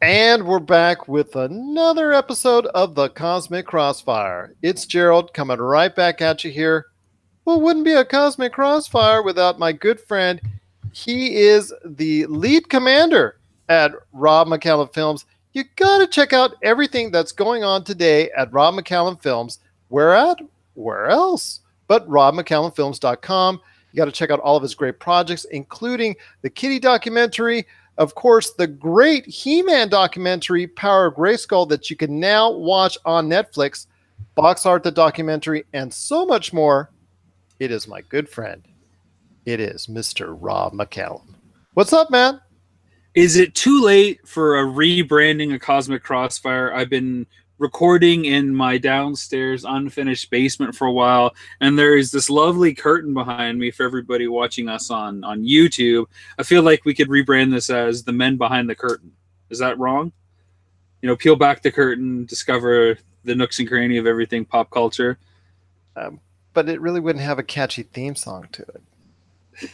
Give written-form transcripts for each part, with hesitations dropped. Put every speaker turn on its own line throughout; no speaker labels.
And we're back with another episode of the Cosmic Crossfire. It's Gerald coming right back at you here. Well, it wouldn't be a Cosmic Crossfire without my good friend. He is the lead commander at Rob McCallum Films. You got to check out everything that's going on today at Rob McCallum Films. Where at? Where else? But robmccallumfilms.com. You got to check out all of his great projects, including the Kitty documentary, of course, the great He-Man documentary, Power of Grayskull, that you can now watch on Netflix, Box Art, the documentary, and so much more. It is my good friend. It is Mr. Rob McCallum. What's up, man?
Is it too late for a rebranding of Cosmic Crossfire? I've been recording in my downstairs unfinished basement for a while, and there is this lovely curtain behind me for everybody watching us on YouTube. I feel like we could rebrand this as The Men Behind the Curtain. Is that wrong? You know, peel back the curtain, discover the nooks and cranny of everything pop culture.
But it really wouldn't have a catchy theme song to it.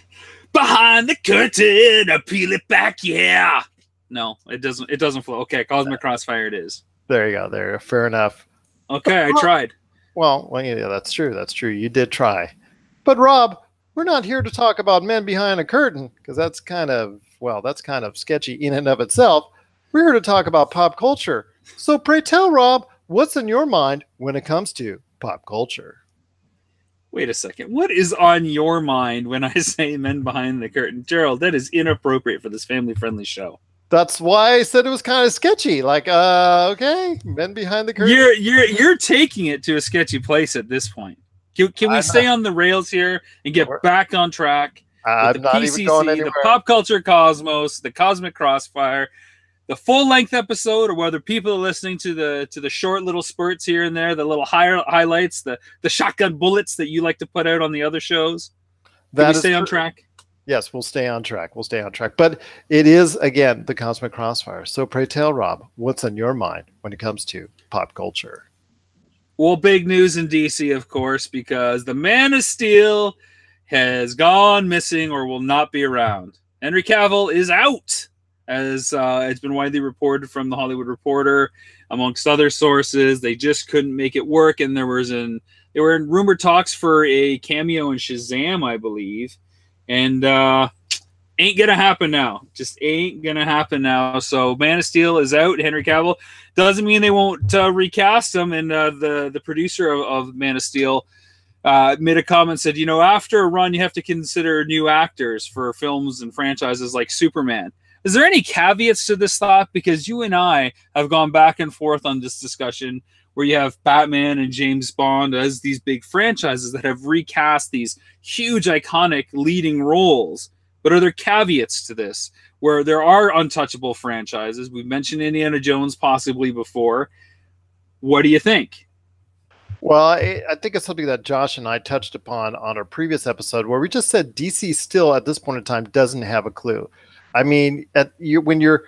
Behind the curtain, I peel it back, yeah. No, it doesn't flow. Okay, Cosmic Crossfire it is.
There you go. There, fair enough.
Okay, I tried.
Well, yeah, that's true. That's true. You did try. But Rob, we're not here to talk about men behind a curtain, because that's kind of sketchy in and of itself. We're here to talk about pop culture. So pray tell, Rob, what's in your mind when it comes to pop culture?
Wait a second. What is on your mind when I say men behind the curtain? Gerald, that is inappropriate for this family-friendly show.
That's why I said it was kind of sketchy. Like, okay, men behind the curtain.
You're taking it to a sketchy place at this point. Can we stay on the rails here and get back on track?
I'm not even going anywhere.
The pop culture cosmos, the Cosmic Crossfire, the full-length episode, or whether people are listening to the short little spurts here and there, the little highlights, the shotgun bullets that you like to put out on the other shows. Can we stay on track?
Yes, we'll stay on track. We'll stay on track. But it is, again, the Cosmic Crossfire. So pray tell, Rob, what's on your mind when it comes to pop culture?
Well, big news in DC, of course, because the Man of Steel has gone missing or will not be around. Henry Cavill is out, as it's been widely reported from The Hollywood Reporter, amongst other sources. They just couldn't make it work, and they were in rumored talks for a cameo in Shazam, I believe. And ain't gonna happen now. Just ain't gonna happen now. So Man of Steel is out. Henry Cavill doesn't mean they won't recast him. And the producer of Man of Steel made a comment, said, you know, after a run, you have to consider new actors for films and franchises like Superman. Is there any caveats to this thought? Because you and I have gone back and forth on this discussion, where you have Batman and James Bond as these big franchises that have recast these huge, iconic leading roles. But are there caveats to this, where there are untouchable franchises? We've mentioned Indiana Jones possibly before. What do you think?
Well, I think it's something that Josh and I touched upon on our previous episode, where we just said DC still, at this point in time, doesn't have a clue. I mean, when you're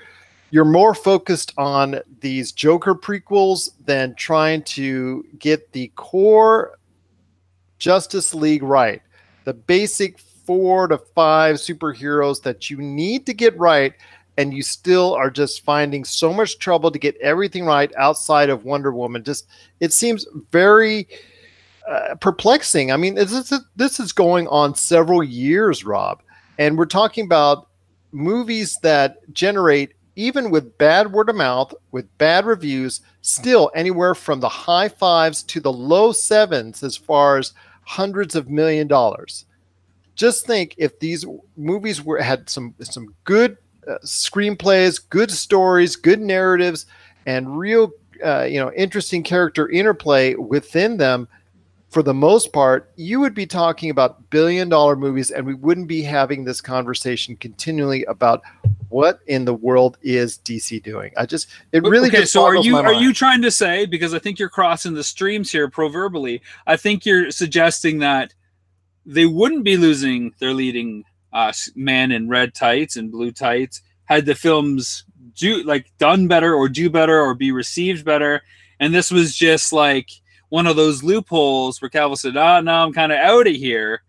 more focused on these Joker prequels than trying to get the core Justice League right. The basic 4 to 5 superheroes that you need to get right, and you still are just finding so much trouble to get everything right outside of Wonder Woman. It seems very perplexing. I mean, this is going on several years, Rob, and we're talking about movies that generate, even with bad word of mouth, with bad reviews, still anywhere from the high 5s to the low 7s as far as hundreds of $1 million. Just think if these movies had some good screenplays, good stories, good narratives, and real interesting character interplay within them. For the most part, you would be talking about $1 billion movies, and we wouldn't be having this conversation continually about what in the world is DC doing.
So are you trying to say, because I think you're crossing the streams here proverbially, I think you're suggesting that they wouldn't be losing their leading man in red tights and blue tights had the films done better or do better or be received better, and this was just like one of those loopholes where Cavill said, no, I'm kind of out of here.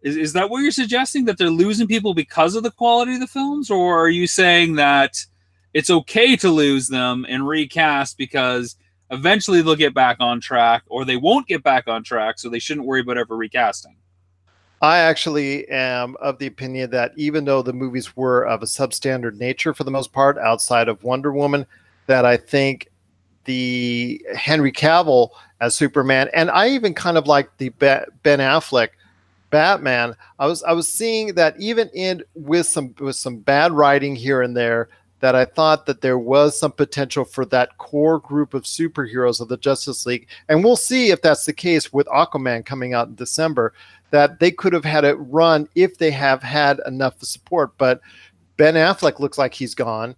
Is that what you're suggesting, that they're losing people because of the quality of the films? Or are you saying that it's okay to lose them and recast, because eventually they'll get back on track, or they won't get back on track, so they shouldn't worry about ever recasting.
I actually am of the opinion that even though the movies were of a substandard nature for the most part, outside of Wonder Woman, that I think the Henry Cavill as Superman, and I even kind of like the Ben Affleck Batman. I was seeing that even in with some bad writing here and there, that I thought that there was some potential for that core group of superheroes of the Justice League, and we'll see if that's the case with Aquaman coming out in December, that they could have had it run if they have had enough support. But Ben Affleck looks like he's gone.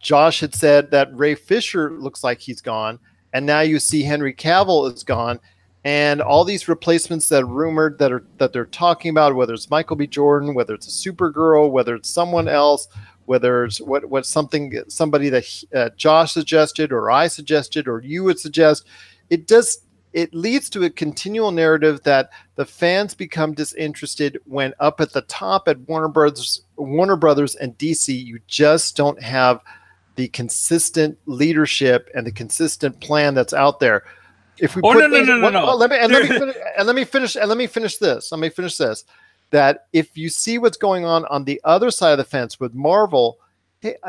Josh had said that Ray Fisher looks like he's gone, and now you see Henry Cavill is gone, and all these replacements that are rumored that they're talking about, whether it's Michael B. Jordan, whether it's a Supergirl, whether it's someone else, whether it's somebody that Josh suggested or I suggested or you would suggest, it leads to a continual narrative that the fans become disinterested when up at the top at Warner Brothers and DC, you just don't have the consistent leadership and the consistent plan that's out there. If we let me finish this. That if you see what's going on the other side of the fence with Marvel,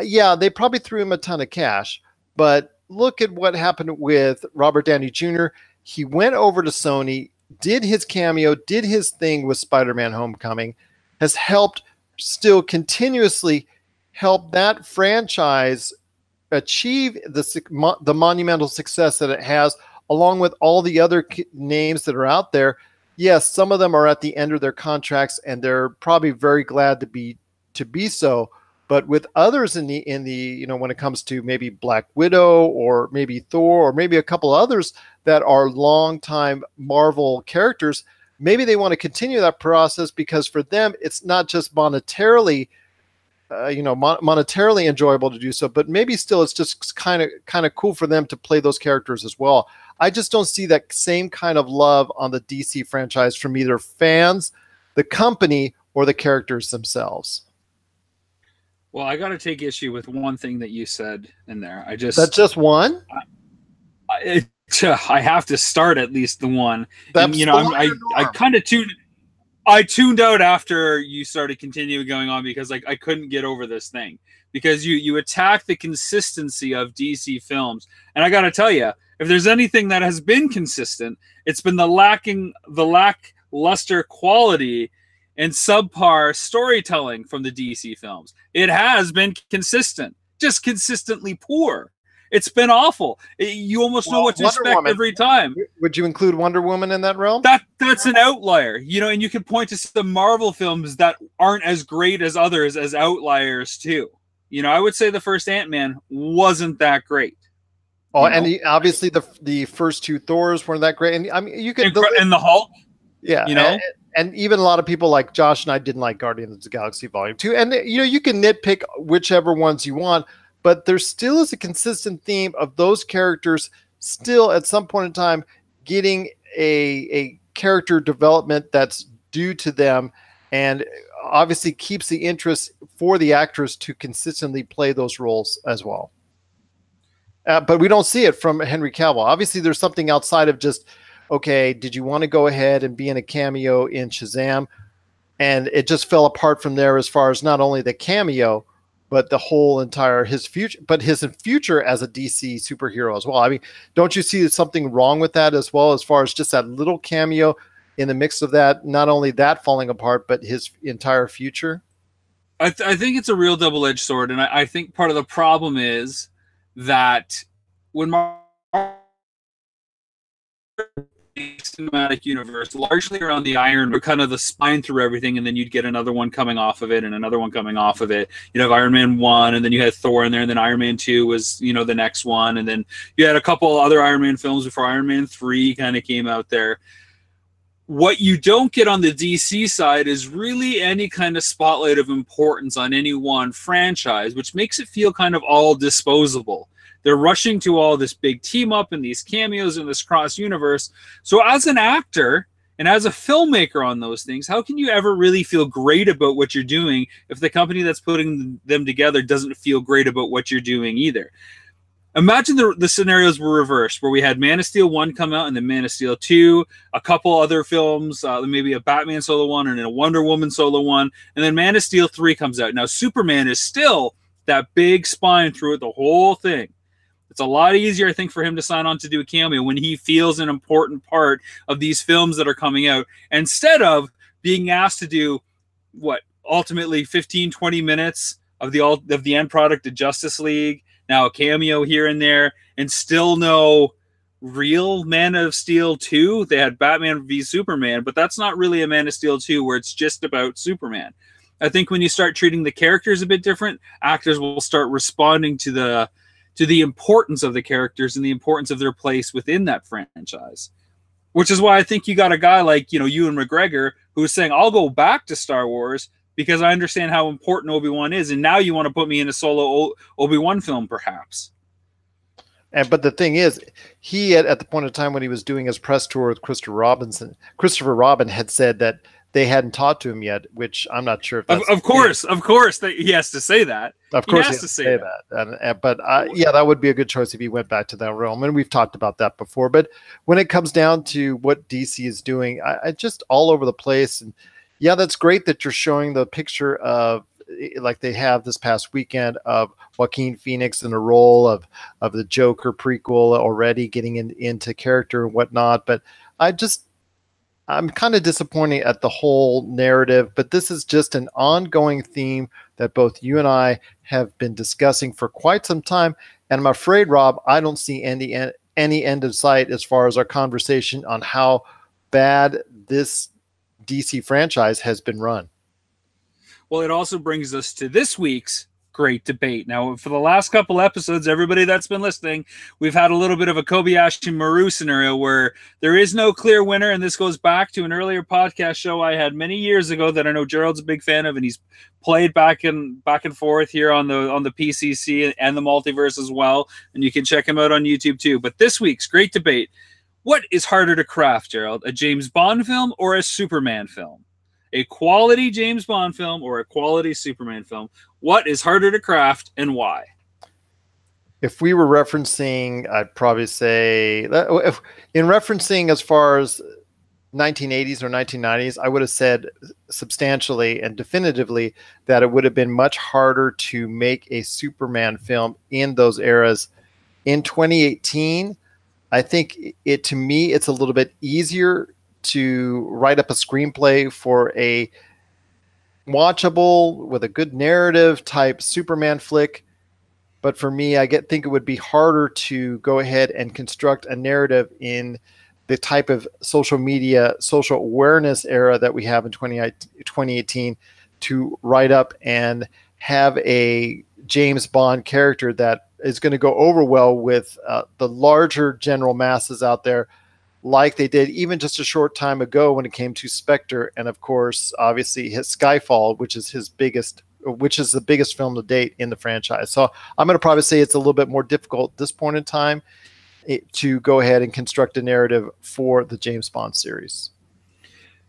yeah, they probably threw him a ton of cash, but look at what happened with Robert Downey Jr. He went over to Sony, did his cameo, did his thing with Spider-Man Homecoming, has helped still continuously help that franchise achieve the monumental success that it has, along with all the other names that are out there. Yes, some of them are at the end of their contracts, and they're probably very glad to be so. But with others in the when it comes to maybe Black Widow or maybe Thor or maybe a couple others that are longtime Marvel characters, maybe they want to continue that process because for them it's not just monetarily monetarily enjoyable to do so, but maybe still it's just kind of cool for them to play those characters as well. I just don't see that same kind of love on the DC franchise from either fans, the company, or the characters themselves.
Well, I got to take issue with one thing that you said in there.
That's just one?
I have to start at least the one. And, I kind of tuned out after you started continuing going on because I couldn't get over this thing. Because you attack the consistency of DC films. And I got to tell you, if there's anything that has been consistent, it's been the lackluster quality and subpar storytelling from the DC films. It has been consistent, just consistently poor. It's been awful. You almost know what to expect every time.
Would you include Wonder Woman in that realm?
That's an outlier, and you can point to some Marvel films that aren't as great as others as outliers too. I would say the first Ant-Man wasn't that great.
Oh, and obviously the first two Thors weren't that great. And I mean, you could
and the Hulk.
Yeah, and even a lot of people like Josh and I didn't like Guardians of the Galaxy Volume 2. And you can nitpick whichever ones you want, but there still is a consistent theme of those characters still at some point in time getting a character development that's due to them, and obviously keeps the interest for the actors to consistently play those roles as well. But we don't see it from Henry Cavill. Obviously, there's something outside of just, okay, did you want to go ahead and be in a cameo in Shazam? And it just fell apart from there as far as not only the cameo, but the whole entire his future as a DC superhero as well. I mean, don't you see something wrong with that as well, as far as just that little cameo in the mix of that, not only that falling apart, but his entire future?
I think it's a real double-edged sword. And I think part of the problem is that when cinematic universe largely around the Iron were kind of the spine through everything, and then you'd get another one coming off of it and another one coming off of it. You'd have Iron Man 1, and then you had Thor in there, and then Iron Man 2 was the next one, and then you had a couple other Iron Man films before Iron Man 3 kind of came out there. What you don't get on the DC side is really any kind of spotlight of importance on any one franchise, which makes it feel kind of all disposable. They're rushing to all this big team up and these cameos in this cross universe. So as an actor, And as a filmmaker on those things, how can you ever really feel great about what you're doing if the company that's putting them together doesn't feel great about what you're doing either? Imagine the scenarios were reversed, where we had Man of Steel 1 come out and then Man of Steel 2, a couple other films, maybe a Batman solo one and a Wonder Woman solo one, and then Man of Steel 3 comes out. Now, Superman is still that big spine through it, the whole thing. It's a lot easier, I think, for him to sign on to do a cameo when he feels an important part of these films that are coming out, instead of being asked to do, what, ultimately 15, 20 minutes of the end product of Justice League, now a cameo here and there, and still no real Man of Steel 2. They had Batman v Superman, but that's not really a Man of Steel 2 where it's just about Superman. I think when you start treating the characters a bit different, actors will start responding to the importance of the characters and the importance of their place within that franchise. Which is why I think you got a guy like, Ewan McGregor, who's saying, I'll go back to Star Wars because I understand how important Obi-Wan is, and now you want to put me in a solo Obi-Wan film, perhaps.
But the thing is, he at the point of time when he was doing his press tour with Christopher Robin had said that they hadn't talked to him yet, which I'm not sure if that's...
Of course, that he has to say that.
Of course he has to say that. But yeah, that would be a good choice if he went back to that realm. And we've talked about that before. But when it comes down to what DC is doing, I just all over the place. And yeah, that's great that you're showing the picture of, like they have this past weekend, of Joaquin Phoenix in the role of the Joker prequel already getting into character and whatnot. But I'm kind of disappointed at the whole narrative, but this is just an ongoing theme that both you and I have been discussing for quite some time. And I'm afraid, Rob, I don't see any end in sight as far as our conversation on how bad this DC franchise has been run.
Well, it also brings us to this week's great debate. Now, for the last couple episodes, everybody that's been listening, we've had a little bit of a Kobayashi Maru scenario where there is no clear winner, and this goes back to an earlier podcast show I had many years ago that I know Gerald's a big fan of, and he's played back and forth here on the PCC and the multiverse as well, and you can check him out on YouTube too. But this week's great debate: what is harder to craft, Gerald? A James Bond film or a Superman film? A quality James Bond film or a quality Superman film? What is harder to craft and why?
If we were referencing, I'd probably say, in referencing as far as 1980s or 1990s, I would have said substantially and definitively that it would have been much harder to make a Superman film in those eras. In 2018, I think to me, it's a little bit easier to write up a screenplay for a watchable with a good narrative type Superman flick. But for me, I think it would be harder to go ahead and construct a narrative in the type of social media, social awareness era that we have in 2018 to write up and have a James Bond character that is going to go over well with the larger general masses out there, like they did even just a short time ago when it came to Spectre, and of course, obviously, his Skyfall, which is the biggest film to date in the franchise. So I'm going to probably say it's a little bit more difficult at this point in time to go ahead and construct a narrative for the James Bond series.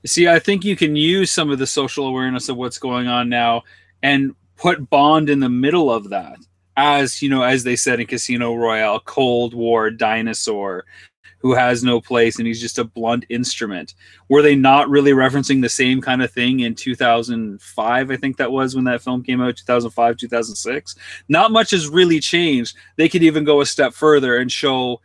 See, I think you can use some of the social awareness of what's going on now and put Bond in the middle of that, as they said in Casino Royale, Cold War dinosaur who has no place and he's just a blunt instrument. Were they not really referencing the same kind of thing in 2005? I think that was when that film came out, 2005, 2006. Not much has really changed. They could even go a step further and show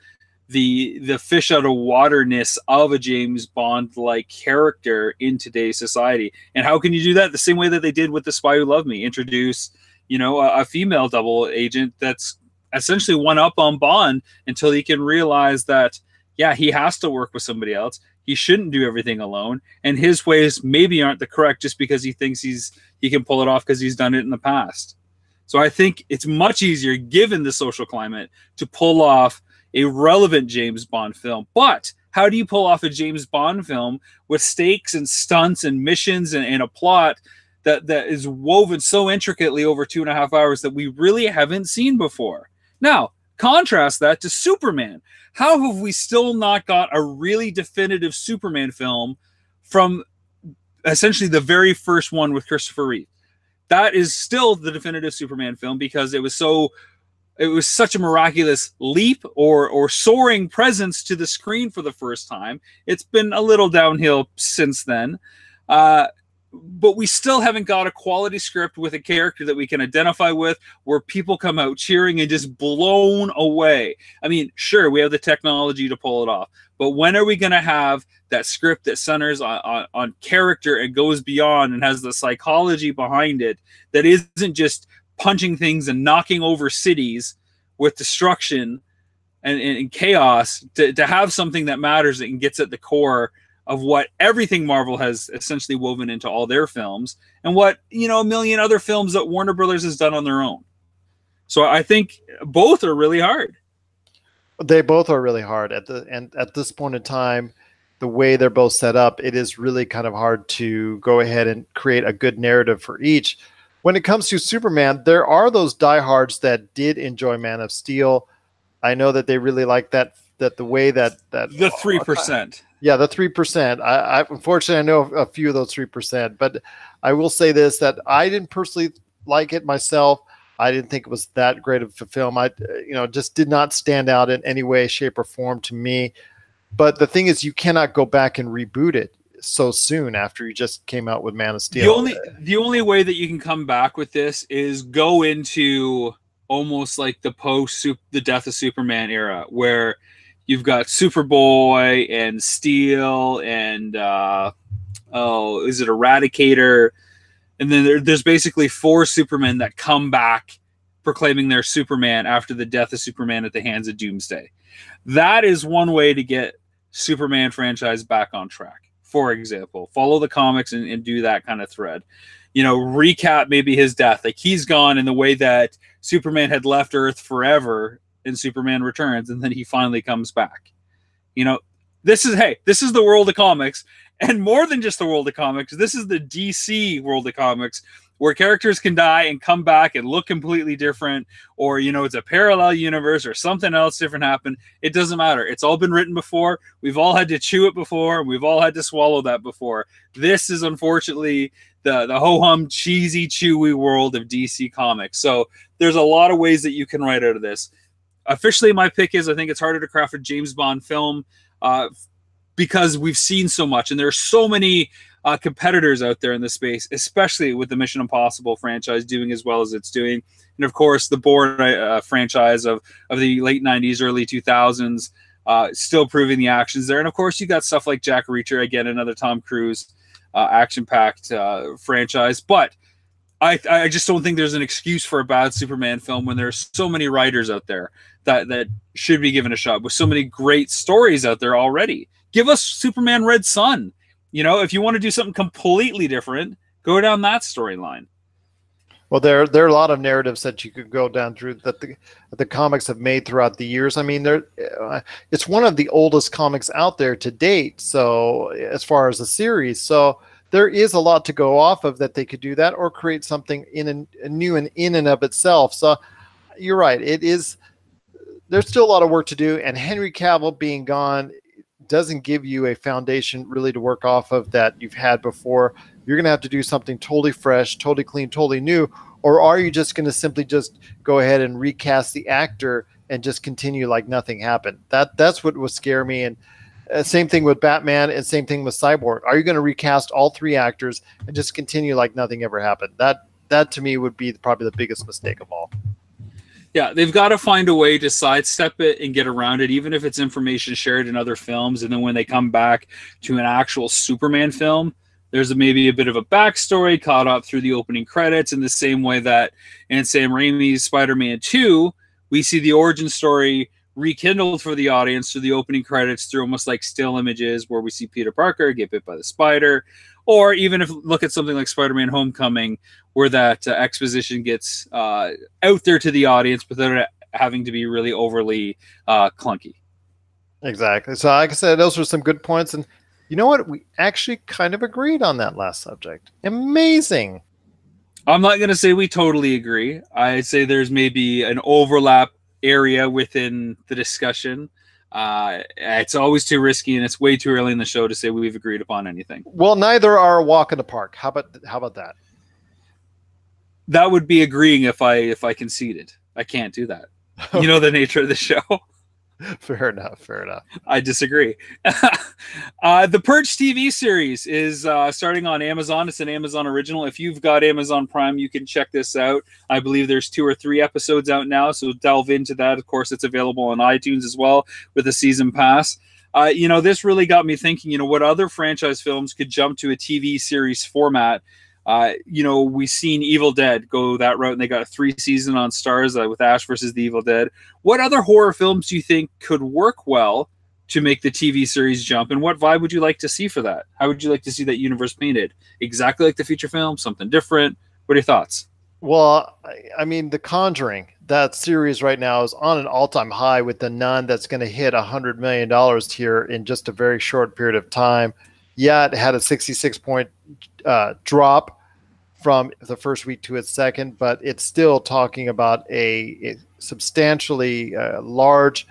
the fish out of waterness of a James Bond like character in today's society. And how can you do that? The same way that they did with The Spy Who Loved Me, introduce a female double agent that's essentially one up on Bond until he can realize that, yeah, he has to work with somebody else. He shouldn't do everything alone. And his ways maybe aren't the correct just because he thinks he can pull it off because he's done it in the past. So I think it's much easier, given the social climate, to pull off a relevant James Bond film. But how do you pull off a James Bond film with stakes and stunts and missions and a plot that is woven so intricately over 2.5 hours that we really haven't seen before? Now, contrast that to Superman. How have we still not got a really definitive Superman film from essentially the very first one with Christopher Reeve. That is still the definitive Superman film because it was such a miraculous leap or soaring presence to the screen for the first time. It's been a little downhill since then. But we still haven't got a quality script with a character that we can identify with, where people come out cheering and just blown away. I mean, sure, we have the technology to pull it off, but when are we going to have that script that centers on character and goes beyond and has the psychology behind it, that isn't just punching things and knocking over cities with destruction and chaos, to have something that matters and gets at the core of what everything Marvel has essentially woven into all their films, and what, a million other films that Warner Brothers has done on their own. So I think both are really hard.
They both are really hard at this point in time. The way they're both set up, it is really kind of hard to go ahead and create a good narrative for each. When it comes to Superman, there are those diehards that did enjoy Man of Steel. I know that they really like that the way that
the 3%.
Yeah, the 3%. I unfortunately I know a few of those 3%, but I will say this, that I didn't personally like it myself. I didn't think it was that great of a film. Just did not stand out in any way, shape, or form to me. But the thing is, you cannot go back and reboot it so soon after you just came out with Man of Steel.
The only way that you can come back with this is go into almost like the death of Superman era, where you've got Superboy and Steel and is it Eradicator? And then there's basically 4 Supermen that come back proclaiming they're Superman after the death of Superman at the hands of Doomsday. That is one way to get Superman franchise back on track. For example, follow the comics and do that kind of thread. Recap maybe his death. Like, he's gone in the way that Superman had left Earth forever in Superman Returns, and then he finally comes back. This is the world of comics, and more than just the world of comics, this is the DC world of comics, where characters can die and come back and look completely different, or it's a parallel universe or something else different happened. It doesn't matter. It's all been written before. We've all had to chew it before, and we've all had to swallow that before. This is unfortunately the ho-hum, cheesy, chewy world of DC Comics. So there's a lot of ways that you can write out of this. Officially, my pick is, I think it's harder to craft a James Bond film because we've seen so much, and there are so many competitors out there in this space, especially with the Mission Impossible franchise doing as well as it's doing. And of course, the Bourne franchise of the late 90s, early 2000s, still proving the actions there. And of course, you got stuff like Jack Reacher, again, another Tom Cruise action-packed franchise. But I just don't think there's an excuse for a bad Superman film when there's so many writers out there that should be given a shot, with so many great stories out there already. Give us Superman Red Son. If you want to do something completely different, go down that storyline.
Well, there are a lot of narratives that you could go down through that the comics have made throughout the years. I mean, it's one of the oldest comics out there to date. So as far as a series, so there is a lot to go off of that they could do that, or create something new and in and of itself. So you're right. There's still a lot of work to do, and Henry Cavill being gone doesn't give you a foundation really to work off of that you've had before. You're going to have to do something totally fresh, totally clean, totally new. Or are you just going to simply just go ahead and recast the actor and just continue like nothing happened? That's what would scare me. And same thing with Batman, and same thing with Cyborg. Are you going to recast all 3 actors and just continue like nothing ever happened? That to me would be probably the biggest mistake of all.
Yeah, they've got to find a way to sidestep it and get around it, even if it's information shared in other films. And then when they come back to an actual Superman film, there's maybe a bit of a backstory caught up through the opening credits, in the same way that in Sam Raimi's Spider-Man 2, we see the origin story rekindled for the audience through the opening credits, through almost like still images where we see Peter Parker get bit by the spider. Or even if look at something like Spider-Man Homecoming, where that exposition gets out there to the audience without it having to be really overly clunky.
Exactly. So like I said, those were some good points. And you know what? We actually kind of agreed on that last subject. Amazing.
I'm not going to say we totally agree. I'd say there's maybe an overlap area within the discussion. It's always too risky, and it's way too early in the show to say we've agreed upon anything.
Well, neither are a walk in the park. How about that?
That would be agreeing if I conceded. I can't do that. You know the nature of the show.
Fair enough. Fair enough.
I disagree. The Purge TV series is starting on Amazon. It's an Amazon original. If you've got Amazon Prime, you can check this out. I believe there's 2 or 3 episodes out now, so delve into that. Of course, it's available on iTunes as well with a season pass. This really got me thinking, what other franchise films could jump to a TV series format. We've seen Evil Dead go that route, and they got a 3 season on Stars with Ash versus the Evil Dead. What other horror films do you think could work well to make the TV series jump, and what vibe would you like to see for that? How would you like to see that universe painted? Exactly like the feature film, something different? What are your thoughts?
Well, I mean, The Conjuring, that series right now is on an all-time high with The Nun that's going to hit $100 million here in just a very short period of time. Yeah, it had a 66-point drop from the first week to its second, but it's still talking about a substantially large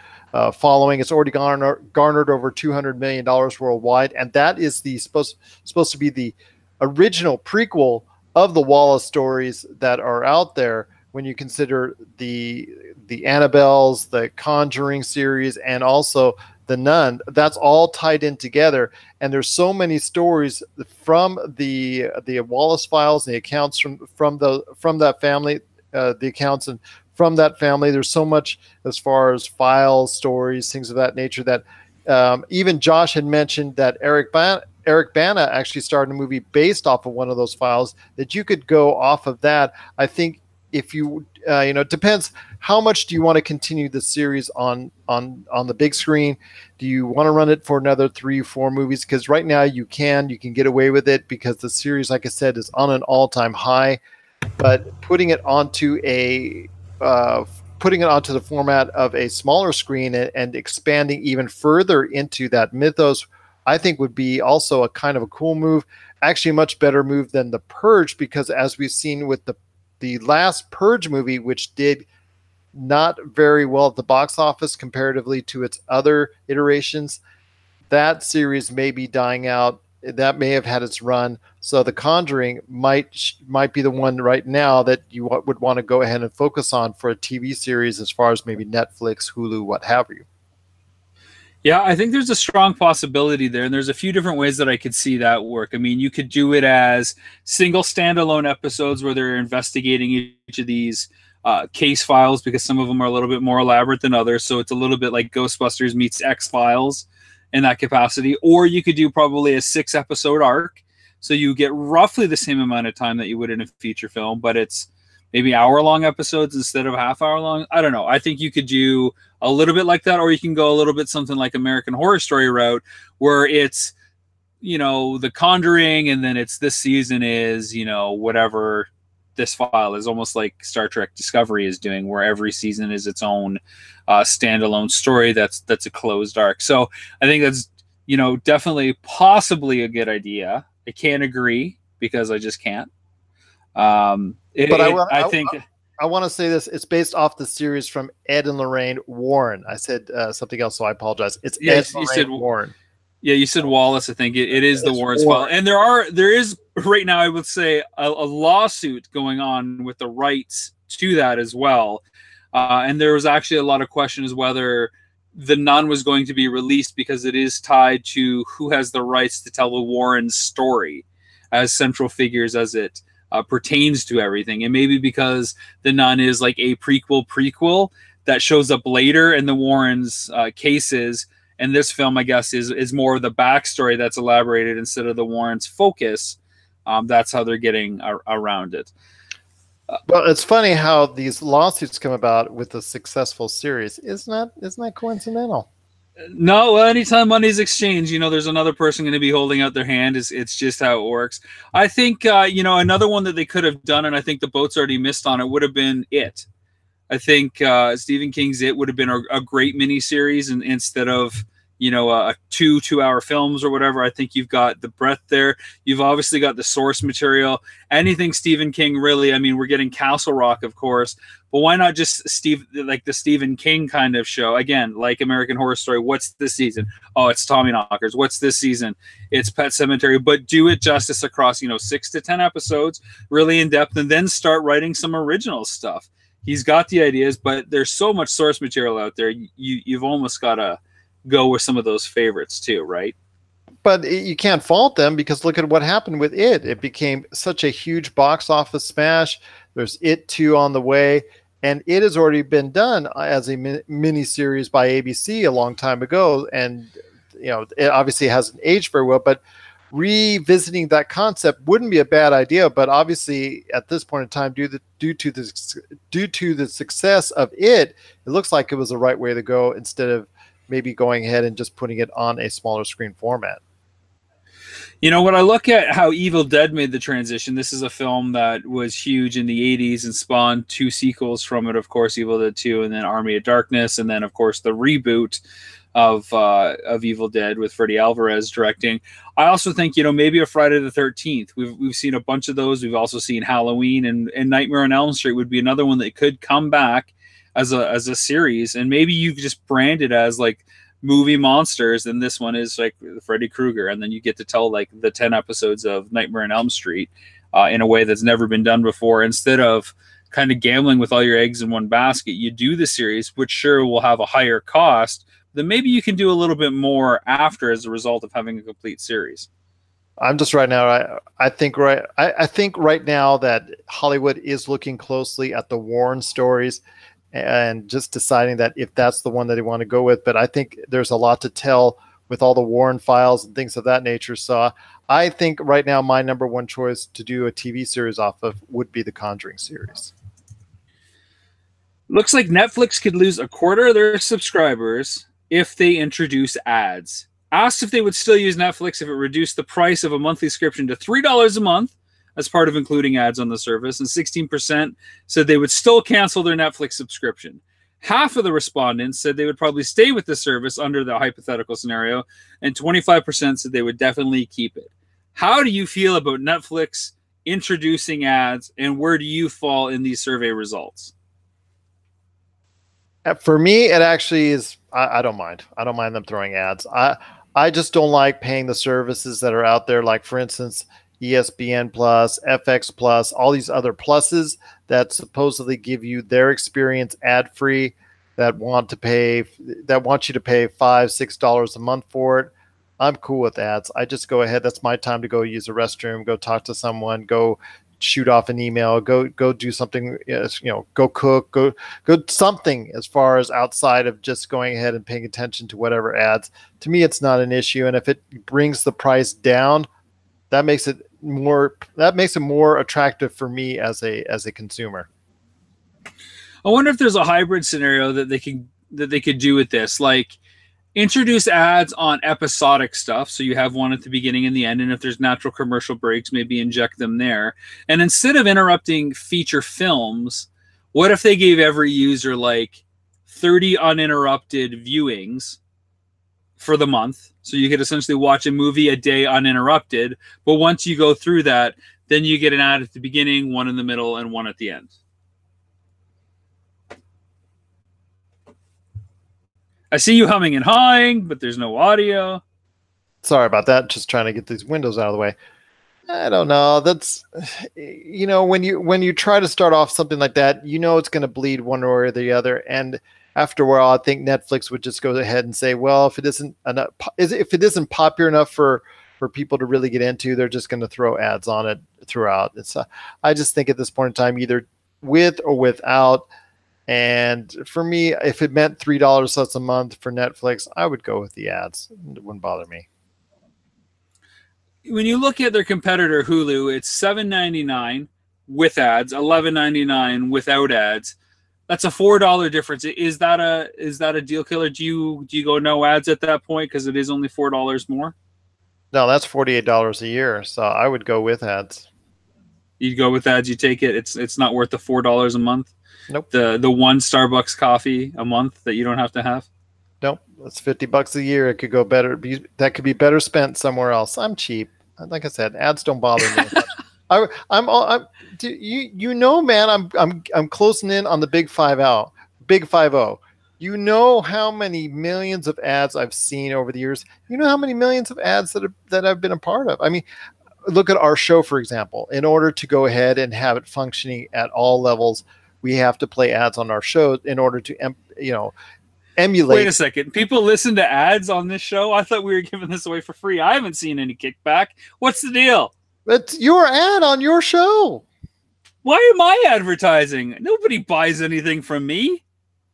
following. It's already garnered over $200 million worldwide, and that is supposed to be the original prequel of the Wallace stories that are out there. When you consider the Annabelles, the Conjuring series, and also The Nun, that's all tied in together. And there's so many stories from the Wallace files, the accounts from that family, the accounts and from that family. There's so much as far as files, stories, things of that nature that even Josh had mentioned that Eric Bana actually started a movie based off of one of those files, that you could go off of that. I think if you, it depends, how much do you want to continue the series on the big screen? Do you want to run it for another 3-4 movies? Because right now you can get away with it because the series, like I said, is on an all-time high. But putting it onto the format of a smaller screen and expanding even further into that mythos, I think would be also a kind of a cool move. Actually, a much better move than The Purge, because as we've seen with the last Purge movie, which did not very well at the box office comparatively to its other iterations, that series may be dying out. That may have had its run. So The Conjuring might be the one right now that you would want to go ahead and focus on for a TV series, as far as maybe Netflix, Hulu, what have you.
Yeah, I think there's a strong possibility there, and there's a few different ways that I could see that work. I mean, you could do it as single standalone episodes where they're investigating each of these case files, because some of them are a little bit more elaborate than others. So it's a little bit like Ghostbusters meets X-Files in that capacity. Or you could do probably a 6-episode arc. So you get roughly the same amount of time that you would in a feature film, but it's maybe hour-long episodes instead of half-hour-long. I don't know. I think you could do a little bit like that, or you can go a little bit something like American Horror Story route, where it's, The Conjuring, and then it's this season is, whatever this file is, almost like Star Trek Discovery is doing, where every season is its own standalone story that's a closed arc. So I think that's, definitely possibly a good idea. I can't agree because I just can't. I think
I want to say this. It's based off the series from Ed and Lorraine Warren. I said something else, so I apologize. It's Ed and Lorraine Warren.
Yeah, you said Wallace. I think it is the Warren's file. And there is right now, I would say, a lawsuit going on with the rights to that as well. And there was actually a lot of questions whether The Nun was going to be released, because it is tied to who has the rights to tell the Warren story as central figures as it pertains to everything. And maybe because The Nun is like a prequel that shows up later in the Warrens' cases, and this film, I guess, is more of the backstory that's elaborated instead of the Warrens' focus. That's how they're getting around it.
Well, it's funny how these lawsuits come about with a successful series. Isn't that coincidental?
No, well, anytime money's exchanged, there's another person going to be holding out their hand. It's just how it works. I think, another one that they could have done, and I think the boat's already missed on it, would have been It. I think Stephen King's It would have been a great miniseries, and instead of, two-hour films or whatever. I think you've got the breadth there. You've obviously got the source material. Anything Stephen King, really. I mean, we're getting Castle Rock, of course, but why not just the Stephen King kind of show? Again, like American Horror Story. What's this season? Oh, it's Tommy Knockers. What's this season? It's Pet Cemetery. But do it justice across 6 to 10 episodes, really in depth, and then start writing some original stuff. He's got the ideas, but there's so much source material out there. You've almost got to go with some of those favorites too, right?
But you can't fault them, because look at what happened with it. It became such a huge box office smash. There's It 2 on the way, and it has already been done as a mini series by ABC a long time ago. And it obviously hasn't aged very well, but revisiting that concept wouldn't be a bad idea. But obviously at this point in time, due to the success of it looks like it was the right way to go, instead of maybe going ahead and just putting it on a smaller screen format.
When I look at how Evil Dead made the transition, this is a film that was huge in the 80s and spawned 2 sequels from it, of course, Evil Dead 2 and then Army of Darkness, and then, of course, the reboot of Evil Dead with Freddy Alvarez directing. I also think, maybe a Friday the 13th. We've seen a bunch of those. We've also seen Halloween, and Nightmare on Elm Street would be another one that could come back as a series, and maybe you just brand it as like movie monsters, and this one is like Freddy Krueger, and then you get to tell like the 10 episodes of Nightmare on Elm Street in a way that's never been done before. Instead of kind of gambling with all your eggs in one basket, you do the series, which sure will have a higher cost, then maybe you can do a little bit more after as a result of having a complete series.
I'm just right now. I think right now that Hollywood is looking closely at the Warren stories, and just deciding that if that's the one that they want to go with. But I think there's a lot to tell with all the Warren files and things of that nature. So I think right now my number one choice to do a TV series off of would be the Conjuring series.
Looks like Netflix could lose a quarter of their subscribers if they introduce ads. Asked if they would still use Netflix if it reduced the price of a monthly subscription to $3 a month as part of including ads on the service, and 16% said they would still cancel their Netflix subscription. Half of the respondents said they would probably stay with the service under the hypothetical scenario, and 25% said they would definitely keep it. How do you feel about Netflix introducing ads, and where do you fall in these survey results?
For me, it actually is. I don't mind. I don't mind them throwing ads. I just don't like paying the services that are out there. Like, for instance, ESPN Plus, FX Plus, all these other pluses that supposedly give you their experience ad free, that want you to pay $5-6 a month for it. I'm cool with ads. I just go ahead. That's my time to go use a restroom, go talk to someone, go shoot off an email, go do something, go cook, go something as far as outside of just going ahead and paying attention to whatever ads. To me, it's not an issue. And if it brings the price down, that makes it more attractive for me as a consumer.
I wonder if there's a hybrid scenario that they could do with this, like introduce ads on episodic stuff, so you have one at the beginning and the end, and if there's natural commercial breaks, maybe inject them there. And instead of interrupting feature films, what if they gave every user like 30 uninterrupted viewings for the month, so you could essentially watch a movie a day uninterrupted, but once you go through that, then you get an ad at the beginning, one in the middle, and one at the end. I see you humming and hawing, but there's no audio.
Sorry about that. Just trying to get these windows out of the way. I don't know. That's, when you try to start off something like that, it's going to bleed one way or the other. And after a while, I think Netflix would just go ahead and say, well, if it isn't popular enough for people to really get into, they're just going to throw ads on it throughout. I just think at this point in time, either with or without. And for me, if it meant $3 less a month for Netflix, I would go with the ads. It wouldn't bother me.
When you look at their competitor Hulu, it's $7.99 with ads, $11.99 without ads. That's a $4 difference. Is that a deal killer? Do you go no ads at that point because it is only $4 more?
No, that's $48 a year. So I would go with ads.
You'd go with ads. You take it. It's not worth the $4 a month.
Nope.
The one Starbucks coffee a month that you don't have to have.
Nope, that's $50 a year. It could go better. That could be better spent somewhere else. I'm cheap. Like I said, ads don't bother me as much. You know, man, I'm closing in on the big 5-0, big 50. You know how many millions of ads I've seen over the years. You know how many millions of ads that I've been a part of. I mean, look at our show, for example. In order to go ahead and have it functioning at all levels, we have to play ads on our show in order to, emulate.
Wait a second. People listen to ads on this show? I thought we were giving this away for free. I haven't seen any kickback. What's the deal?
It's your ad on your show.
Why am I advertising? Nobody buys anything from me.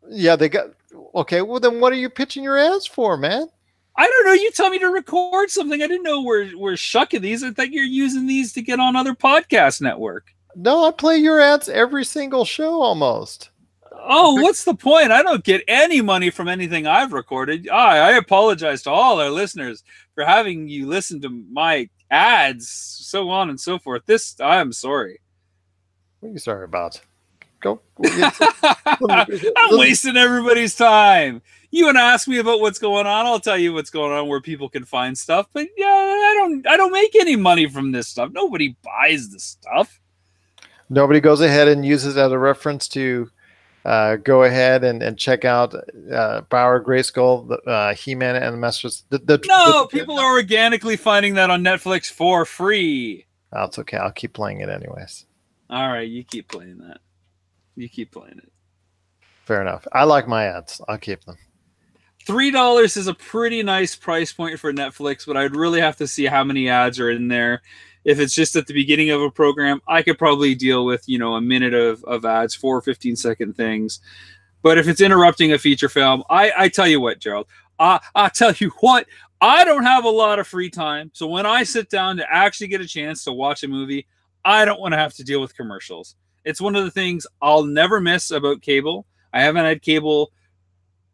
Yeah, they got... Okay, well then what are you pitching your ads for, man?
I don't know. You tell me to record something. I didn't know we're shucking these. I thought you're using these to get on other podcast network.
No, I play your ads every single show almost.
Oh, what's the point? I don't get any money from anything I've recorded. I apologize to all our listeners for having you listen to my ads, so on and so forth. I'm sorry.
What are you sorry about? Go.
I'm wasting everybody's time. You want to ask me about what's going on? I'll tell you what's going on where people can find stuff. But yeah, I don't make any money from this stuff. Nobody buys this stuff.
Nobody goes ahead and uses it as a reference to go ahead and check out Bauer, Grayskull, He-Man, and the Masters.
People are organically finding that on Netflix for free.
Oh, it's okay. I'll keep playing it anyways.
All right, you keep playing that. You keep playing it.
Fair enough. I like my ads. I'll keep them.
$3 is a pretty nice price point for Netflix, but I'd really have to see how many ads are in there. If it's just at the beginning of a program, I could probably deal with, a minute of ads, 4 15-second things. But if it's interrupting a feature film, I tell you what, Gerald, I tell you what, I don't have a lot of free time. So when I sit down to actually get a chance to watch a movie, I don't want to have to deal with commercials. It's one of the things I'll never miss about cable. I haven't had cable,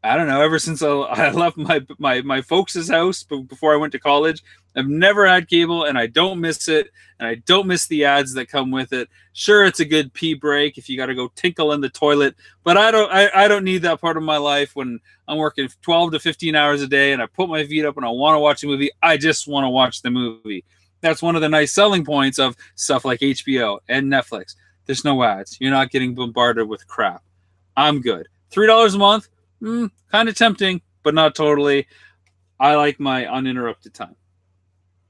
I don't know, ever since I left my folks' house before I went to college. I've never had cable, and I don't miss it, and I don't miss the ads that come with it. Sure, it's a good pee break if you got to go tinkle in the toilet, but I don't need that part of my life when I'm working 12 to 15 hours a day and I put my feet up and I want to watch a movie. I just want to watch the movie. That's one of the nice selling points of stuff like HBO and Netflix. There's no ads. You're not getting bombarded with crap. I'm good. $3 a month, kind of tempting, but not totally. I like my uninterrupted time.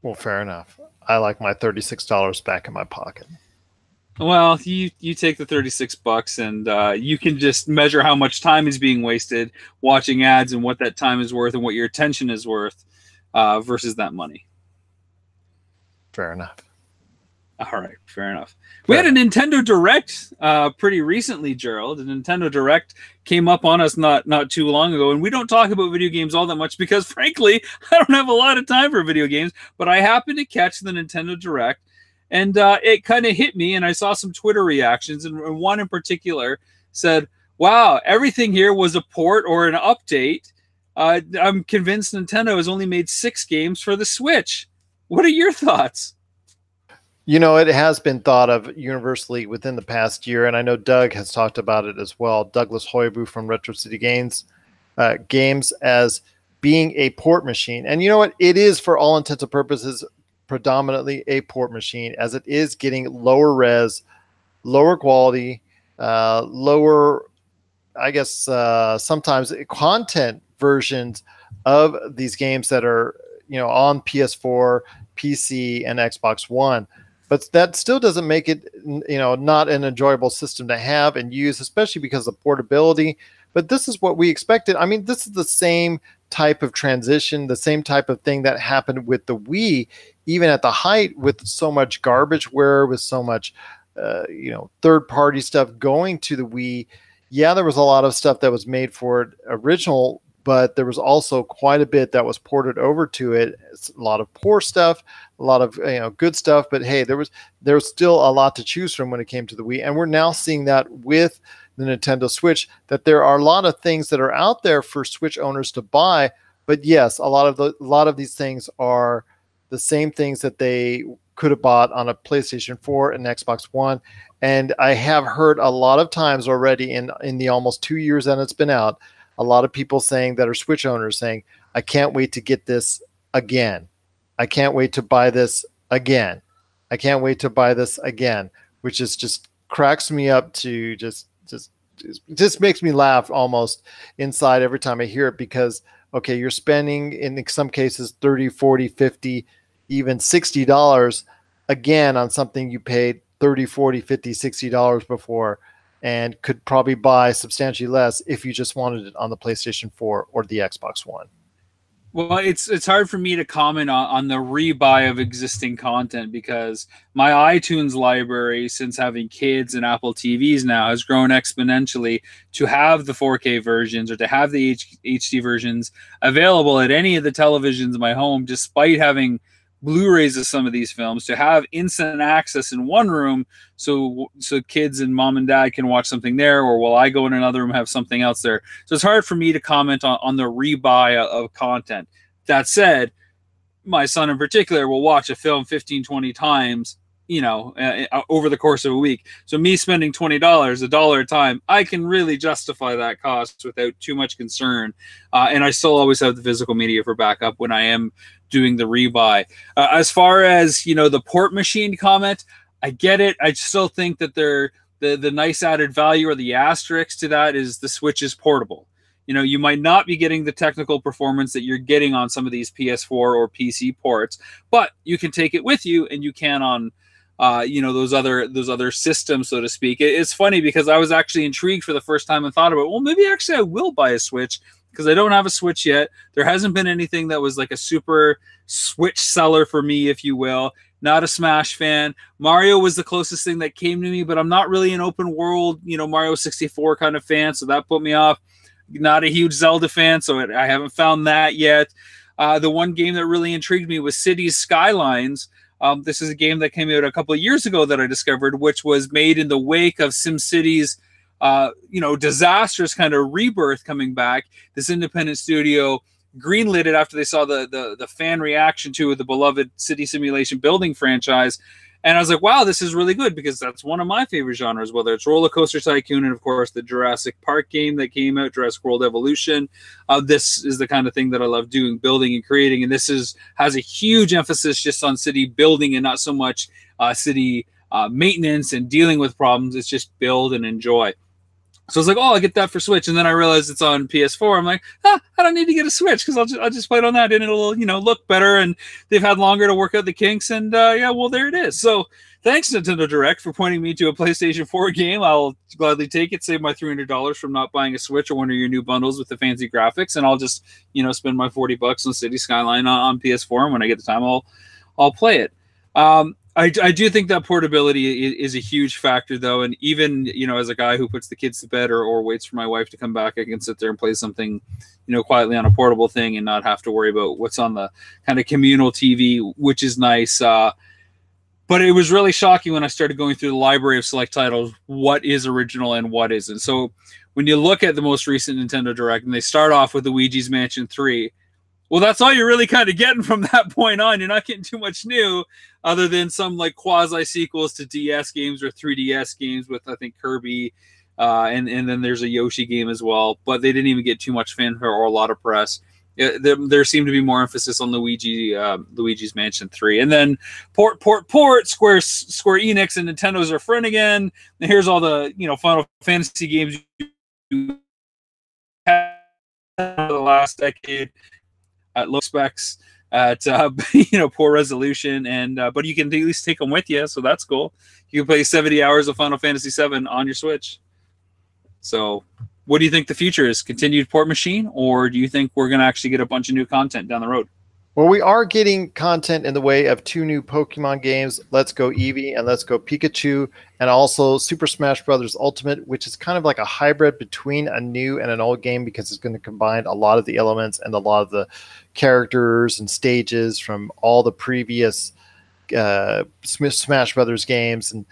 Well, fair enough. I like my $36 back in my pocket.
Well, you take the $36 and you can just measure how much time is being wasted watching ads and what that time is worth and what your attention is worth versus that money.
Fair enough.
All right, fair enough. We had a Nintendo Direct pretty recently, Gerald. The Nintendo Direct came up on us not too long ago, and we don't talk about video games all that much because, frankly, I don't have a lot of time for video games, but I happened to catch the Nintendo Direct, and it kind of hit me, and I saw some Twitter reactions, and one in particular said, wow, everything here was a port or an update. I'm convinced Nintendo has only made 6 games for the Switch. What are your thoughts?
It has been thought of universally within the past year, and I know Doug has talked about it as well. Douglas Hoibu from Retro City Games as being a port machine. And you know what? It is, for all intents and purposes, predominantly a port machine, as it is getting lower res, lower quality, lower, I guess, sometimes content versions of these games that are, on PS4, PC, and Xbox One. But that still doesn't make it, not an enjoyable system to have and use, especially because of portability. But this is what we expected. I mean, this is the same type of transition, the same type of thing that happened with the Wii, even at the height, with so much garbageware, with so much, third-party stuff going to the Wii. Yeah, there was a lot of stuff that was made for it original, but there was also quite a bit that was ported over to it. It's a lot of poor stuff, a lot of good stuff, but hey, there was still a lot to choose from when it came to the Wii, and we're now seeing that with the Nintendo Switch, that there are a lot of things that are out there for Switch owners to buy. But yes, a lot of these things are the same things that they could have bought on a PlayStation 4 and Xbox One. And I have heard a lot of times already in the almost 2 years that it's been out, a lot of people saying that are Switch owners saying, I can't wait to get this again. I can't wait to buy this again. I can't wait to buy this again, which is just cracks me up to just makes me laugh almost inside every time I hear it, because okay, you're spending in some cases 30, 40, 50, even $60 again on something you paid 30, 40, 50, $60 before, and could probably buy substantially less if you just wanted it on the PlayStation 4 or the Xbox One.
Well, it's hard for me to comment on the rebuy of existing content, because my iTunes library, since having kids and Apple TVs now, has grown exponentially to have the 4K versions or to have the HD versions available at any of the televisions in my home, despite having Blu-rays of some of these films, to have instant access in one room, so kids and mom and dad can watch something there, or while I go in another room have something else there. So it's hard for me to comment on the rebuy of content. That said, my son in particular will watch a film 15, 20 times, over the course of a week. So me spending $20, $1 a time, I can really justify that cost without too much concern. And I still always have the physical media for backup when I am doing the rebuy. As far as, the port machine comment, I get it. I still think that the nice added value, or the asterisk to that, is the Switch is portable. You might not be getting the technical performance that you're getting on some of these PS4 or PC ports, but you can take it with you, and you can on those other systems, so to speak. It's funny because I was actually intrigued for the first time and thought about, well, maybe actually I will buy a Switch, because I don't have a Switch yet. There hasn't been anything that was like a super Switch seller for me, if you will. Not a Smash fan. Mario was the closest thing that came to me, but I'm not really an open world, Mario 64 kind of fan, so that put me off. Not a huge Zelda fan, so I haven't found that yet. The one game that really intrigued me was Cities Skylines. This is a game that came out a couple of years ago that I discovered, which was made in the wake of SimCity's disastrous kind of rebirth coming back. This independent studio greenlit it after they saw the fan reaction to the beloved city simulation building franchise. And I was like, wow, this is really good, because that's one of my favorite genres, whether it's Roller Coaster Tycoon and, of course, the Jurassic Park game that came out, Jurassic World Evolution. This is the kind of thing that I love doing, building and creating. And this has a huge emphasis just on city building and not so much city maintenance and dealing with problems. It's just build and enjoy. So I was like, oh, I'll get that for Switch. And then I realized it's on PS4. I'm like, I don't need to get a Switch, because I'll just play it on that, and it'll, look better. And they've had longer to work out the kinks. And well, there it is. So thanks, Nintendo Direct, for pointing me to a PlayStation 4 game. I'll gladly take it, save my $300 from not buying a Switch or one of your new bundles with the fancy graphics. And I'll just, spend my $40 on City Skyline on PS4. And when I get the time, I'll play it. I do think that portability is a huge factor, though. And even, as a guy who puts the kids to bed or waits for my wife to come back, I can sit there and play something, quietly on a portable thing and not have to worry about what's on the kind of communal TV, which is nice. But it was really shocking when I started going through the library of select titles, what is original and what isn't. So when you look at the most recent Nintendo Direct, and they start off with Luigi's Mansion 3, well, that's all you're really kind of getting from that point on. You're not getting too much new, other than some like quasi sequels to DS games or 3DS games with, I think, Kirby, and then there's a Yoshi game as well. But they didn't even get too much fanfare or a lot of press. There seemed to be more emphasis on Luigi's Mansion 3, and then port. Square Enix and Nintendo's are friend again. And here's all the Final Fantasy games you had the last decade at low specs, at poor resolution, and but you can at least take them with you, so that's cool. You can play 70 hours of Final Fantasy VII on your Switch. So what do you think the future is? Continued port machine, or do you think we're going to actually get a bunch of new content down the road?
Well, we are getting content in the way of 2 new Pokemon games, Let's Go Eevee and Let's Go Pikachu, and also Super Smash Bros. Ultimate, which is kind of like a hybrid between a new and an old game, because it's going to combine a lot of the elements and a lot of the characters and stages from all the previous Smash Brothers games. And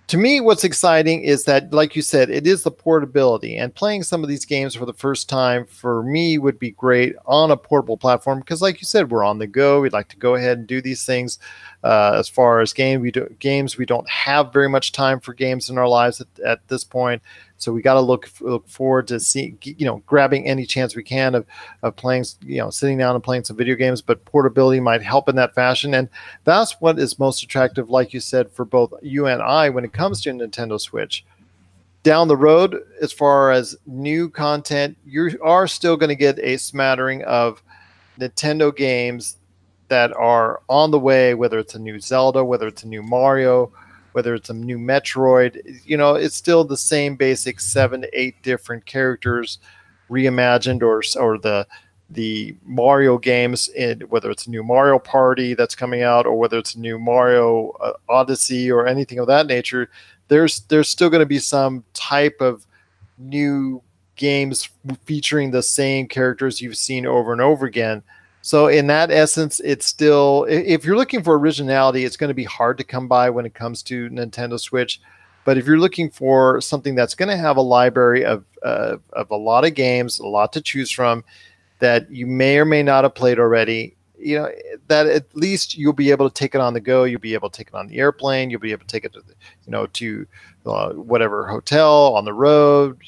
to me, what's exciting is that, like you said, it is the portability, and playing some of these games for the first time for me would be great on a portable platform, because like you said, we're on the go. We'd like to go ahead and do these things As far as games, we don't have very much time for games in our lives at this point. So we got to look forward to seeing, grabbing any chance we can of playing, sitting down and playing some video games. But portability might help in that fashion, and that's what is most attractive, like you said, for both you and I when it comes to Nintendo Switch. Down the road, as far as new content, you are still going to get a smattering of Nintendo games that are on the way, whether it's a new Zelda, whether it's a new Mario, whether it's a new Metroid. It's still the same basic 7 to 8 different characters reimagined, or the Mario games, whether it's a new Mario Party that's coming out, or whether it's a new Mario Odyssey or anything of that nature. There's still going to be some type of new games featuring the same characters you've seen over and over again. So in that essence, it's still, if you're looking for originality, it's going to be hard to come by when it comes to Nintendo Switch. But if you're looking for something that's going to have a library of a lot of games, a lot to choose from that you may or may not have played already, that at least you'll be able to take it on the go. You'll be able to take it on the airplane. You'll be able to take it to whatever hotel, on the road,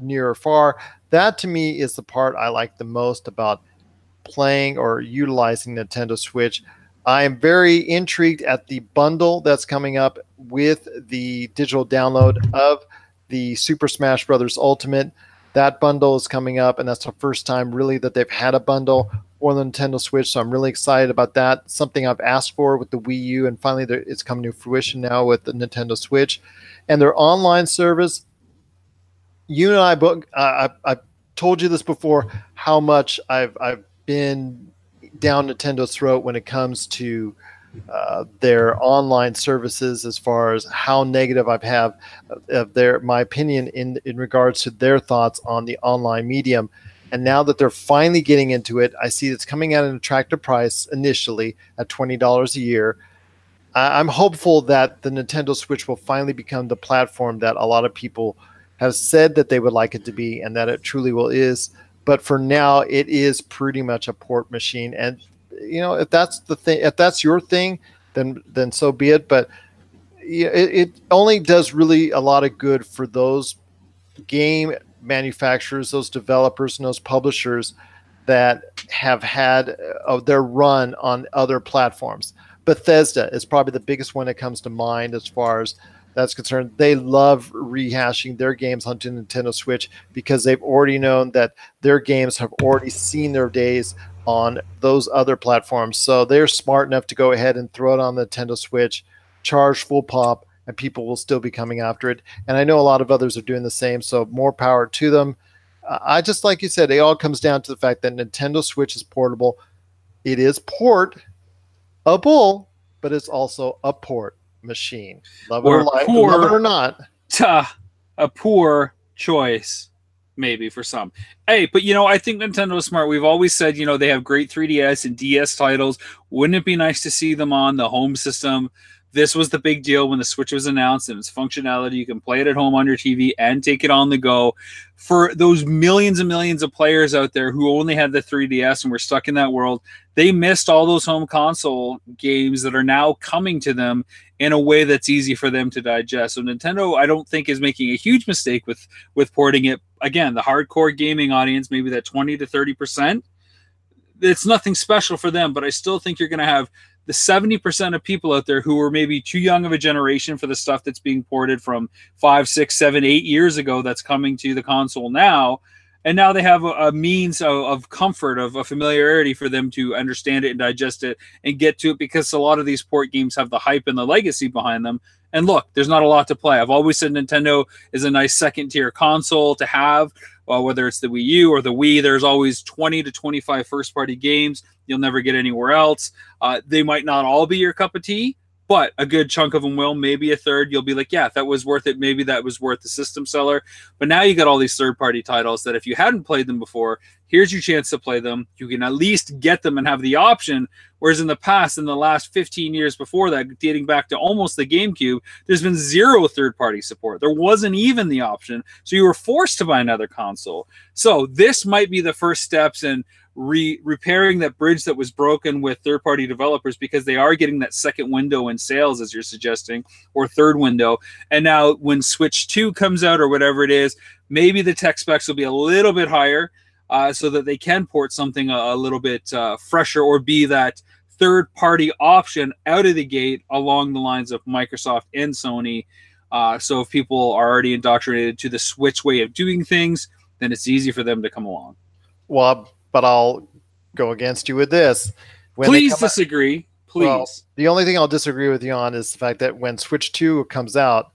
near or far. That to me is the part I like the most about playing or utilizing Nintendo Switch. I am very intrigued at the bundle that's coming up with the digital download of the Super Smash Bros. Ultimate. That bundle is coming up, and that's the first time really that they've had a bundle for the Nintendo Switch, so I'm really excited about that. Something I've asked for with the Wii U, and finally it's come to fruition now with the Nintendo Switch. And their online service, you and I've told you this before, how much I've been down Nintendo's throat when it comes to their online services, as far as how negative I've have of my opinion in regards to their thoughts on the online medium. And now that they're finally getting into it, I see it's coming at an attractive price initially at $20 a year. I'm hopeful that the Nintendo Switch will finally become the platform that a lot of people have said that they would like it to be, and that it truly will is. But for now, it is pretty much a port machine. And if that's the thing, if that's your thing, then so be it. But it only does really a lot of good for those game manufacturers, those developers, and those publishers that have had their run on other platforms. Bethesda is probably the biggest one that comes to mind as far as that's concerned. They love rehashing their games onto Nintendo Switch because they've already known that their games have already seen their days on those other platforms. So they're smart enough to go ahead and throw it on the Nintendo Switch, charge full pop, and people will still be coming after it. And I know a lot of others are doing the same, so more power to them. I just, like you said, it all comes down to the fact that Nintendo Switch is portable. It is portable, but it's also a port machine. Love it or not.
A poor choice, maybe, for some. Hey, but I think Nintendo is smart. We've always said, they have great 3DS and DS titles. Wouldn't it be nice to see them on the home system? This was the big deal when the Switch was announced, and its functionality. You can play it at home on your TV and take it on the go. For those millions and millions of players out there who only had the 3DS and were stuck in that world, they missed all those home console games that are now coming to them in a way that's easy for them to digest. So Nintendo, I don't think, is making a huge mistake with porting it. Again, the hardcore gaming audience, maybe that 20 to 30%, it's nothing special for them, but I still think you're going to have the 70% of people out there who are maybe too young of a generation for the stuff that's being ported from 5, 6, 7, 8 years ago that's coming to the console now. And now they have a means of comfort, of a familiarity for them to understand it and digest it and get to it, because a lot of these port games have the hype and the legacy behind them. And look, there's not a lot to play. I've always said Nintendo is a nice second-tier console to have. Whether it's the Wii U or the Wii, there's always 20 to 25 first-party games you'll never get anywhere else. They might not all be your cup of tea, but a good chunk of them will. Maybe a third, you'll be like, yeah, that was worth it. Maybe that was worth the system seller. But now you got all these third-party titles that if you hadn't played them before, here's your chance to play them. You can at least get them and have the option. Whereas in the past, in the last 15 years before that, dating back to almost the GameCube, there's been zero third-party support. There wasn't even the option. So you were forced to buy another console. So this might be the first steps in repairing that bridge that was broken with third-party developers, because they are getting that second window in sales, as you're suggesting, or third window. And now when Switch 2 comes out or whatever it is, maybe the tech specs will be a little bit higher, so that they can port something a little bit fresher, or be that third-party option out of the gate along the lines of Microsoft and Sony. So if people are already indoctrinated to the Switch way of doing things, then it's easy for them to come along.
Well, but I'll go against you with this.
Please disagree. Please.
Well, the only thing I'll disagree with you on is the fact that when Switch 2 comes out,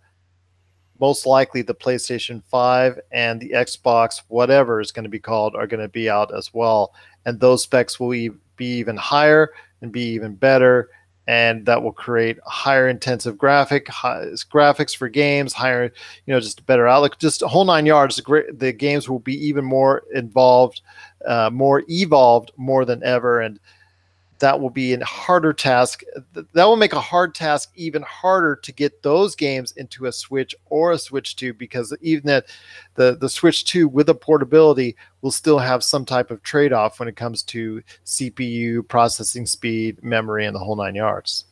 most likely the PlayStation 5 and the Xbox, whatever is going to be called, are going to be out as well. And those specs will be even higher and be even better. And that will create higher intensive graphics for games, higher, just a better outlook, just a whole 9 yards. The games will be even more involved, more evolved more than ever. And that will be a harder task. That will make a hard task even harder to get those games into a Switch or a Switch 2, because even that the Switch 2 with the portability will still have some type of trade-off when it comes to CPU, processing speed, memory, and the whole 9 yards.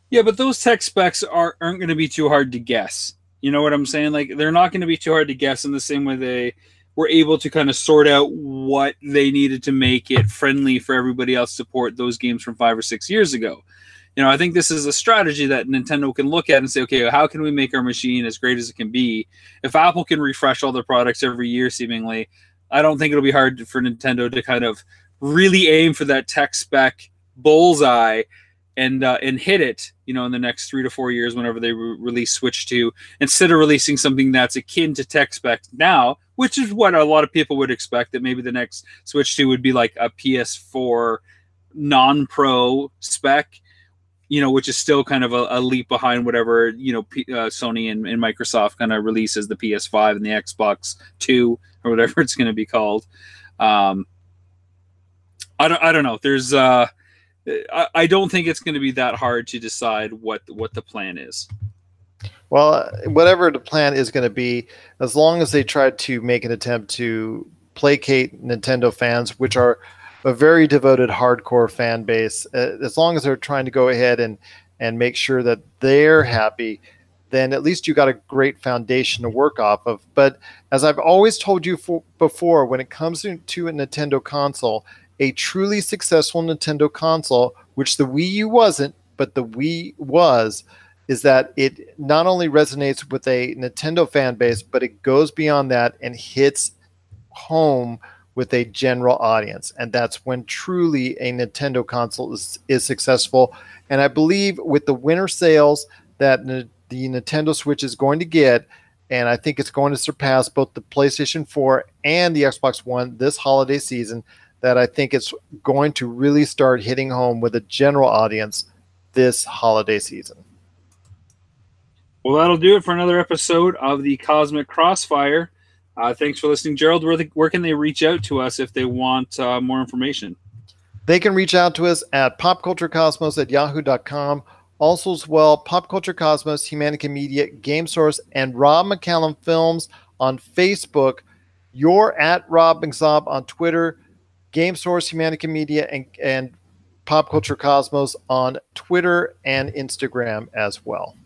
Yeah, but those tech specs aren't going to be too hard to guess. You know what I'm saying? Like, they're not going to be too hard to guess in the same way they were able to kind of sort out what they needed to make it friendly for everybody else to port those games from 5 or 6 years ago. I think this is a strategy that Nintendo can look at and say, okay, how can we make our machine as great as it can be? If Apple can refresh all their products every year, seemingly, I don't think it'll be hard for Nintendo to kind of really aim for that tech spec bullseye and hit it, in the next 3 to 4 years whenever they release Switch 2, instead of releasing something that's akin to tech spec now, which is what a lot of people would expect, that maybe the next Switch 2 would be like a PS4 non-pro spec, which is still kind of a leap behind whatever, Sony and Microsoft kind of release as the PS5 and the Xbox 2 or whatever it's going to be called. I don't know. There's I don't think it's going to be that hard to decide what the plan is.
Well, whatever the plan is going to be, as long as they try to make an attempt to placate Nintendo fans, which are a very devoted, hardcore fan base, as long as they're trying to go ahead and make sure that they're happy, then at least you got a great foundation to work off of. But as I've always told you before, when it comes to a Nintendo console, a truly successful Nintendo console, which the Wii U wasn't, but the Wii was, is that it not only resonates with a Nintendo fan base, but it goes beyond that and hits home with a general audience. And that's when truly a Nintendo console is successful. And I believe with the winter sales that the Nintendo Switch is going to get, and I think it's going to surpass both the PlayStation 4 and the Xbox One this holiday season, that I think it's going to really start hitting home with a general audience this holiday season.
Well, that'll do it for another episode of the Cosmic Crossfire. Thanks for listening, Gerald. Where can they reach out to us if they want more information?
They can reach out to us at popculturecosmos@yahoo.com. Also as well, Pop Culture Cosmos, Humanica Media, Game Source, and Rob McCallum Films on Facebook. You're at Rob McZob on Twitter. Game Source, Humanica Media, and Pop Culture Cosmos on Twitter and Instagram as well.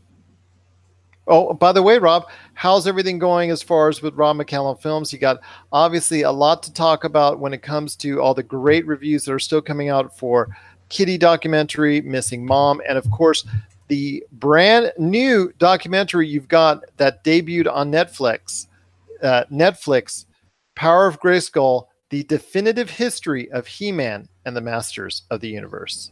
Oh, by the way, Rob, how's everything going as far as with Rob McCallum Films? You got obviously a lot to talk about when it comes to all the great reviews that are still coming out for Kitty documentary, Missing Mom, and of course the brand new documentary you've got that debuted on Netflix, Power of Grayskull, the definitive history of He-Man and the Masters of the Universe.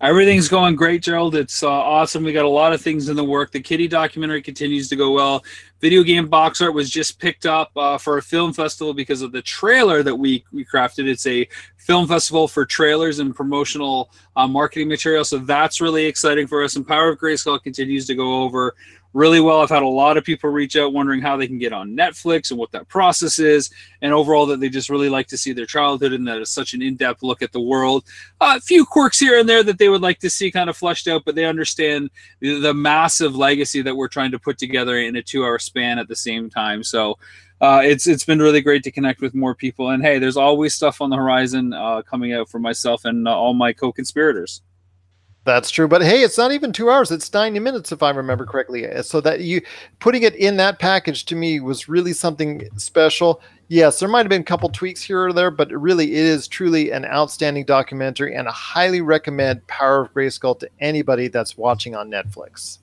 Everything's going great, Gerald. It's awesome. We got a lot of things in the work. The Kitty documentary continues to go well. Video game box art was just picked up for a film festival because of the trailer that we crafted. It's a film festival for trailers and promotional marketing material, so that's really exciting for us. And Power of Grayskull continues to go over really well. I've had a lot of people reach out wondering how they can get on Netflix and what that process is, and overall that they just really like to see their childhood and that it's such an in-depth look at the world. A few quirks here and there that they would like to see kind of fleshed out, but they understand the massive legacy that we're trying to put together in a 2-hour span at the same time. So it's been really great to connect with more people. And hey, there's always stuff on the horizon coming out for myself and all my co-conspirators.
That's true. But hey, it's not even 2 hours. It's 90 minutes, if I remember correctly. So that you putting it in that package to me was really something special. Yes, there might have been a couple tweaks here or there, but really it is truly an outstanding documentary, and I highly recommend Power of Grayskull to anybody that's watching on Netflix.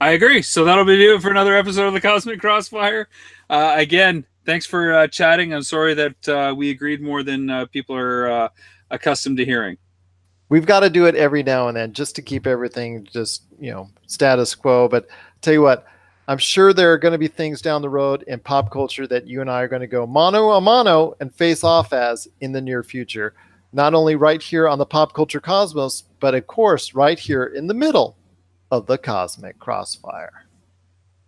I agree. So that'll be it for another episode of the Cosmic Crossfire. Again, thanks for chatting. I'm sorry that we agreed more than people are accustomed to hearing.
We've got to do it every now and then just to keep everything just, status quo. But tell you what, I'm sure there are going to be things down the road in pop culture that you and I are going to go mano a mano and face off as in the near future. Not only right here on the Pop Culture Cosmos, but of course right here in the middle of the Cosmic Crossfire.